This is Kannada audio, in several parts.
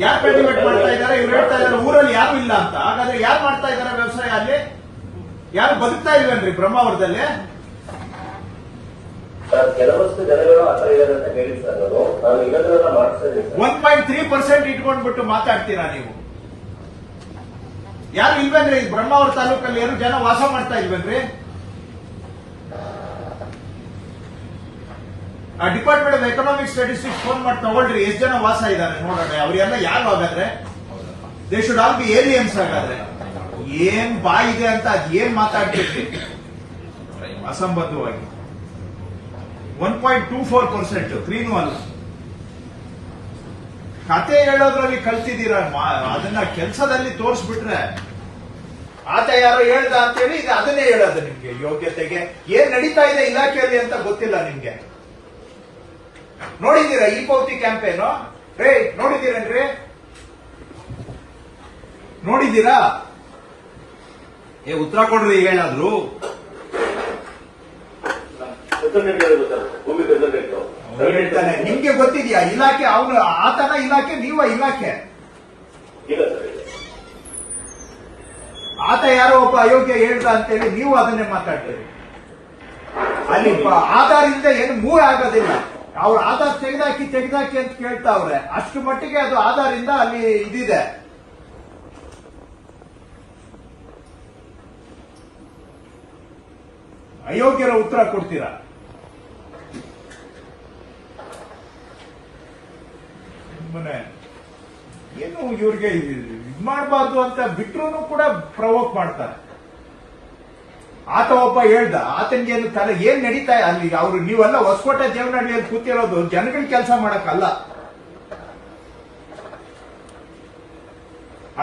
ಯಾರು ಕಲ್ಟಿವೇಟ್ ಮಾಡ್ತಾ ಇದ್ದಾರೆ? ಇವ್ರು ಹೇಳ್ತಾ ಇದ್ದಾರೆ ಊರಲ್ಲಿ ಯಾರು ಇಲ್ಲ ಅಂತ. ಹಾಗಾದ್ರೆ ಯಾರು ಮಾಡ್ತಾ ಇದ್ದಾರೆ ವ್ಯವಸಾಯ? ಅಲ್ಲಿ ಯಾರು ಬದುಕ್ತಾ ಇಲ್ವೇನ್ರಿ ಬ್ರಹ್ಮಾವರದಲ್ಲಿ? ಕೆಲವಷ್ಟು ಜನಗಳು ಆ ಥರ ಇದ್ದಾರೆ ಅಂತ ಹೇಳಿ ಸರ್. ನಾನು ಇರೋದ್ರೆಲ್ಲ ಮಾಡ್ತಾ ಇದ್ದೀನಿ. 1.3% ಇಟ್ಕೊಂಡ್ಬಿಟ್ಟು ಮಾತಾಡ್ತೀರಾ ನೀವು? ಯಾರು ಇಲ್ವೇನ್ರಿ ಬ್ರಹ್ಮಾವರ ತಾಲೂಕಲ್ಲಿ? ಏನು ಜನ ವಾಸ ಮಾಡ್ತಾ ಇಲ್ವೇನ್ರಿ? ಆ department of economic statistics phone ಮಾಡಿ ತಗೊಳ್ರಿ, ಎಷ್ಟು ಜನ ವಾಸ ಇದ್ದಾರೆ ನೋಡೋಣ. ಅವರೆಲ್ಲ ಯಾರು? ಹಾಗಾದ್ರೆ they should all B aliens. ಹಾಗಾದ್ರೆ ಏನ್ ಬಾಯಿದೆ ಅಂತ ಅದ್ ಏನ್ ಮಾತಾಡ್ತಿರ್ತೀವಿ ಅಸಂಬದ್ಧವಾಗಿ. 1.24%, 3 ಅಲ್ಲ. ಕತೆ ಹೇಳೋದ್ರಲ್ಲಿ ಕಲ್ತಿದ್ದೀರ, ಅದನ್ನ ಕೆಲಸದಲ್ಲಿ ತೋರಿಸ್ಬಿಟ್ರೆ ಆತ ಯಾರೋ ಹೇಳ್ದ ಅಂತೇಳಿ ಇದು ಅದನ್ನೇ ಹೇಳೋದು. ನಿಮ್ಗೆ ಯೋಗ್ಯತೆಗೆ ಏನ್ ನಡೀತಾ ಇದೆ ಇಲಾಖೆಯಲ್ಲಿ ಅಂತ ಗೊತ್ತಿಲ್ಲ ನಿಮ್ಗೆ. ನೋಡಿದ್ದೀರಾ ಈ ಪೌತಿ ಕ್ಯಾಂಪೇನು? ರೇ ನೋಡಿದ್ದೀರೇನ್ರಿ? ನೋಡಿದ್ದೀರಾ? ಉತ್ತರ ಕೊಡ್ರಿ ಈಗೇನಾದ್ರು. ಹೇಳ್ತಾನೆ ನಿಮ್ಗೆ ಗೊತ್ತಿದ್ಯಾ ಇಲಾಖೆ? ಅವನು ಆತನ ಇಲಾಖೆ, ನೀವ ಇಲಾಖೆ? ಆತ ಯಾರೋ ಒಬ್ಬ ಅಯೋಗ್ಯ ಹೇಳ್ದ ಅಂತೇಳಿ ನೀವು ಅದನ್ನೇ ಮಾತಾಡ್ತೀರಿ. ಅಲ್ಲಿ ಆಧಾರದಿಂದ ಏನು ಮೂವ್ ಆಗೋದಿಲ್ಲ. ಅವ್ರ ಆಧಾರ್ ತೆಗೆದಾಕಿ ಅಂತ ಕೇಳ್ತಾವ್ರೆ. ಅಷ್ಟು ಮಟ್ಟಿಗೆ ಅದು ಆಧಾರದಿಂದ ಅಲ್ಲಿ ಇದಿದೆ. ಅಯೋಗ್ಯರ ಉತ್ತರ ಕೊಡ್ತೀರಾ? ಏನು ಇವ್ರಿಗೆ ಇದ್ ಮಾಡಬಾರ್ದು ಅಂತ ಬಿಟ್ರು ಕೂಡ ಪ್ರವೋಕ್ ಮಾಡ್ತಾರೆ. ಆತ ಒಬ್ಬ ಹೇಳ್ದ, ಆತನಿಗೇನು ತಲೆ ಏನ್ ನಡೀತಾ ಅಲ್ಲಿ? ಅವ್ರು ನೀವೆಲ್ಲ ಹೊಸಕೋಟೆ ದೇವನಹಳ್ಳಿಯಲ್ಲಿ ಕೂತಿರೋದು ಜನಗಳ ಕೆಲಸ ಮಾಡಕ್ಕಲ್ಲ.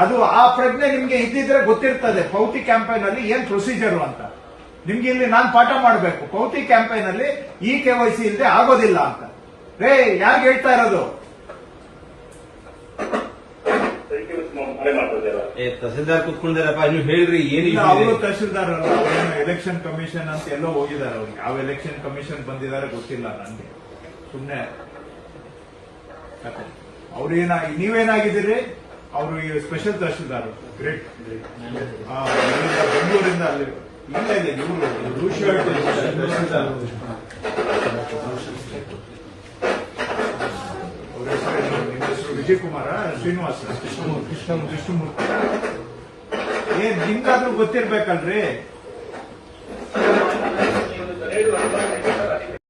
ಅದು ಆ ಪ್ರಜ್ಞೆ ನಿಮ್ಗೆ ಇದ್ದಿದ್ರೆ ಗೊತ್ತಿರ್ತದೆ ಪೌತಿ ಕ್ಯಾಂಪೇನ್ ಅಲ್ಲಿ ಏನ್ ಪ್ರೊಸೀಜರ್ ಅಂತ. ನಿಮ್ಗೆ ಇಲ್ಲಿ ನಾನು ಪಾಠ ಮಾಡಬೇಕು, ಪೌತಿ ಕ್ಯಾಂಪೇನ್ ಅಲ್ಲಿ ಈ KYC ಇಲ್ಲದೆ ಆಗೋದಿಲ್ಲ ಅಂತ. ರೇ ಯಾರಿಗೆ ಹೇಳ್ತಾ ಇರೋದು? ತಹಸೀಲ್ದಾರ್ ಕುತ್ಕೊಂಡಿದಾರಪ್ಪ, ನೀವು ಹೇಳ್ರಿ ಏನಿಲ್ಲ. ಅವರು ತಹಸೀಲ್ದಾರ್ ಎಲೆಕ್ಷನ್ ಕಮಿಷನ್ ಅಂತ ಎಲ್ಲೋ ಹೋಗಿದ್ದಾರೆ. ಅವ್ರಿಗೆ ಯಾವ ಎಲೆಕ್ಷನ್ ಕಮಿಷನ್ ಬಂದಿದ್ದಾರೆ ಗೊತ್ತಿಲ್ಲ ನನ್ಗೆ. ಸುಮ್ನೆ ಅವ್ರೇನ ನೀವೇನಾಗಿದ್ದೀರಿ? ಅವರು ಸ್ಪೆಷಲ್ ತಹಸೀಲ್ದಾರ್. ಗ್ರೇಟ್. ಬೆಂಗಳೂರಿಂದ ಅಲ್ಲಿ ಇಲ್ಲ ಇದೆ ಇವರು ತಹಸೀಲ್ದಾರ್. ವಿಜಯಕುಮಾರ, ಶ್ರೀನಿವಾಸ, ಕೃಷ್ಣಮೂರ್ತಿ. ಏನ್ ನಿಮ್ಗಾದ್ರೂ ಗೊತ್ತಿರ್ಬೇಕಲ್ರಿ?